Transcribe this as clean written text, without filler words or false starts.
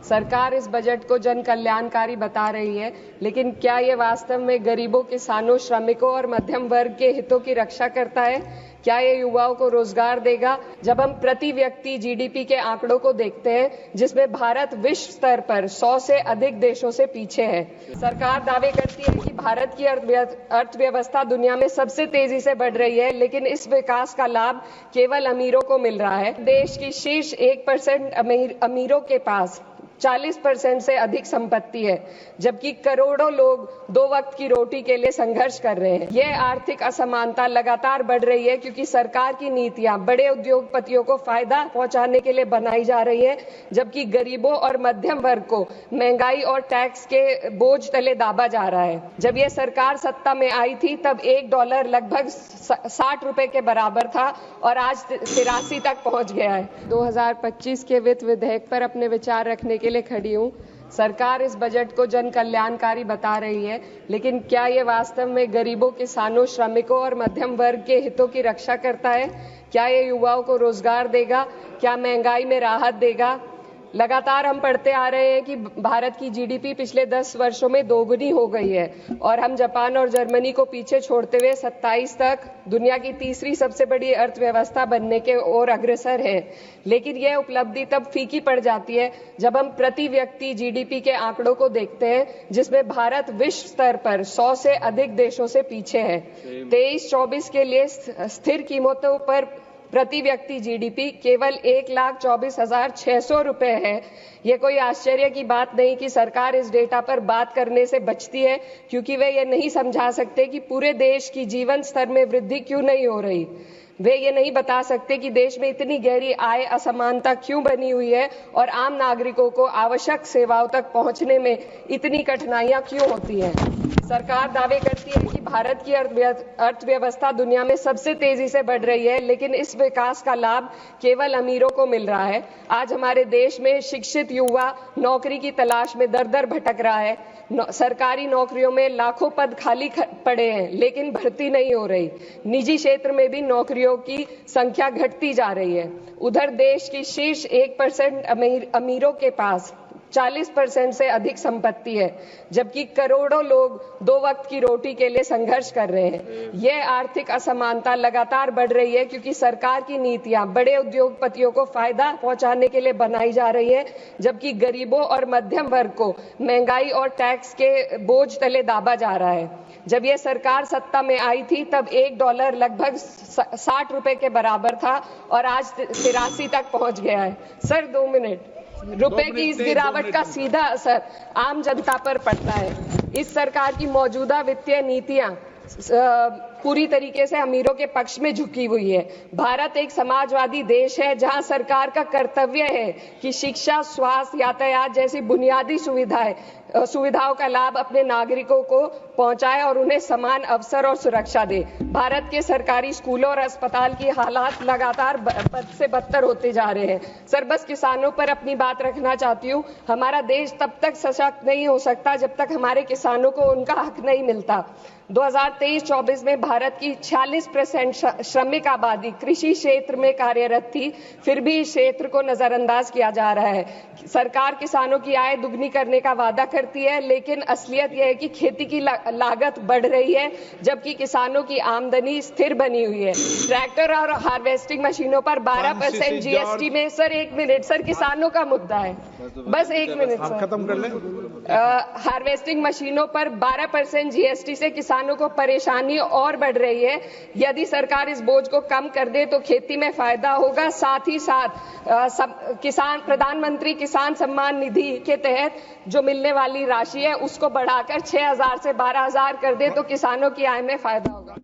सरकार इस बजट को जन कल्याणकारी बता रही है, लेकिन क्या ये वास्तव में गरीबों, किसानों, श्रमिकों और मध्यम वर्ग के हितों की रक्षा करता है? क्या ये युवाओं को रोजगार देगा? जब हम प्रति व्यक्ति जीडीपी के आंकड़ों को देखते हैं, जिसमें भारत विश्व स्तर पर 100 से अधिक देशों से पीछे है। सरकार दावे करती है कि भारत की अर्थव्यवस्था दुनिया में सबसे तेजी से बढ़ रही है, लेकिन इस विकास का लाभ केवल अमीरों को मिल रहा है। देश की शीर्ष 1% अमीरों के पास 40% से अधिक संपत्ति है, जबकि करोड़ों लोग 2 वक्त की रोटी के लिए संघर्ष कर रहे हैं। यह आर्थिक असमानता लगातार बढ़ रही है क्योंकि सरकार की नीतियां बड़े उद्योगपतियों को फायदा पहुंचाने के लिए बनाई जा रही है, जबकि गरीबों और मध्यम वर्ग को महंगाई और टैक्स के बोझ तले दाबा जा रहा है। जब यह सरकार सत्ता में आई थी तब $1 लगभग 60 रुपए के बराबर था और आज 83 तक पहुंच गया है। 2025 के वित्त विधेयक पर अपने विचार रखने के लिए खड़ी हूं। सरकार इस बजट को जन कल्याणकारी बता रही है, लेकिन क्या ये वास्तव में गरीबों, किसानों, श्रमिकों और मध्यम वर्ग के हितों की रक्षा करता है? क्या ये युवाओं को रोजगार देगा? क्या महंगाई में राहत देगा? लगातार हम पढ़ते आ रहे हैं कि भारत की जीडीपी पिछले 10 वर्षों में दोगुनी हो गई है और हम जापान और जर्मनी को पीछे छोड़ते हुए 27 तक दुनिया की तीसरी सबसे बड़ी अर्थव्यवस्था बनने के ओर अग्रसर है। लेकिन यह उपलब्धि तब फीकी पड़ जाती है जब हम प्रति व्यक्ति जीडीपी के आंकड़ों को देखते हैं, जिसमें भारत विश्व स्तर पर 100 से अधिक देशों से पीछे है। 23-24 के लिए स्थिर कीमतों पर प्रति व्यक्ति जीडीपी केवल 1,24,600 रुपए है। ये कोई आश्चर्य की बात नहीं कि सरकार इस डेटा पर बात करने से बचती है, क्योंकि वे ये नहीं समझा सकते कि पूरे देश की जीवन स्तर में वृद्धि क्यों नहीं हो रही। वे ये नहीं बता सकते कि देश में इतनी गहरी आय असमानता क्यों बनी हुई है और आम नागरिकों को आवश्यक सेवाओं तक पहुंचने में इतनी कठिनाइयां क्यों होती हैं। सरकार दावे करती है कि भारत की अर्थव्यवस्था दुनिया में सबसे तेजी से बढ़ रही है, लेकिन इस विकास का लाभ केवल अमीरों को मिल रहा है। आज हमारे देश में शिक्षित युवा नौकरी की तलाश में दर-दर भटक रहा है। सरकारी नौकरियों में लाखों पद खाली पड़े हैं, लेकिन भर्ती नहीं हो रही। निजी क्षेत्र में भी नौकरियों की संख्या घटती जा रही है। उधर देश की शीर्ष 1% अमीरों के पास 40% से अधिक संपत्ति है, जबकि करोड़ों लोग 2 वक्त की रोटी के लिए संघर्ष कर रहे हैं। यह आर्थिक असमानता लगातार बढ़ रही है क्योंकि सरकार की नीतियां बड़े उद्योगपतियों को फायदा पहुंचाने के लिए बनाई जा रही है, जबकि गरीबों और मध्यम वर्ग को महंगाई और टैक्स के बोझ तले दाबा जा रहा है। जब यह सरकार सत्ता में आई थी तब $1 लगभग 60 रुपए के बराबर था और आज 83 तक पहुंच गया है। Sir 2 minute. रुपए की इस गिरावट का सीधा असर आम जनता पर पड़ता है। इस सरकार की मौजूदा वित्तीय नीतियां पूरी तरीके से अमीरों के पक्ष में झुकी हुई है। भारत एक समाजवादी देश है जहां सरकार का कर्तव्य है कि शिक्षा, स्वास्थ्य, यातायात जैसी बुनियादी सुविधाओं का लाभ अपने नागरिकों को पहुंचाए और उन्हें समान अवसर और सुरक्षा दे। भारत के सरकारी स्कूलों और अस्पताल की हालात लगातार बद से बदतर होते जा रहे हैं। सर बस किसानों पर अपनी बात रखना चाहती हूँ। हमारा देश तब तक सशक्त नहीं हो सकता जब तक हमारे किसानों को उनका हक नहीं मिलता। 2023-24 में भारत की 46% श्रमिक आबादी कृषि क्षेत्र में कार्यरत थी, फिर भी इस क्षेत्र को नजरअंदाज किया जा रहा है। सरकार किसानों की आय दुगनी करने का वादा करती है, लेकिन असलियत यह है कि खेती की लागत बढ़ रही है, जबकि किसानों की आमदनी स्थिर बनी हुई है। ट्रैक्टर और हार्वेस्टिंग मशीनों पर 12% जीएसटी में सर 1 मिनट सर किसानों का मुद्दा है, बस 1 मिनट सर खत्म कर लें। हार्वेस्टिंग मशीनों पर 12% जीएसटी से किसानों को परेशानी और बढ़ रही है। यदि सरकार इस बोझ को कम कर दे तो खेती में फायदा होगा। साथ ही साथ किसान प्रधानमंत्री किसान सम्मान निधि के तहत जो मिलने वाली राशि है उसको बढ़ाकर 6,000 से 12,000 कर दे तो किसानों की आय में फायदा होगा।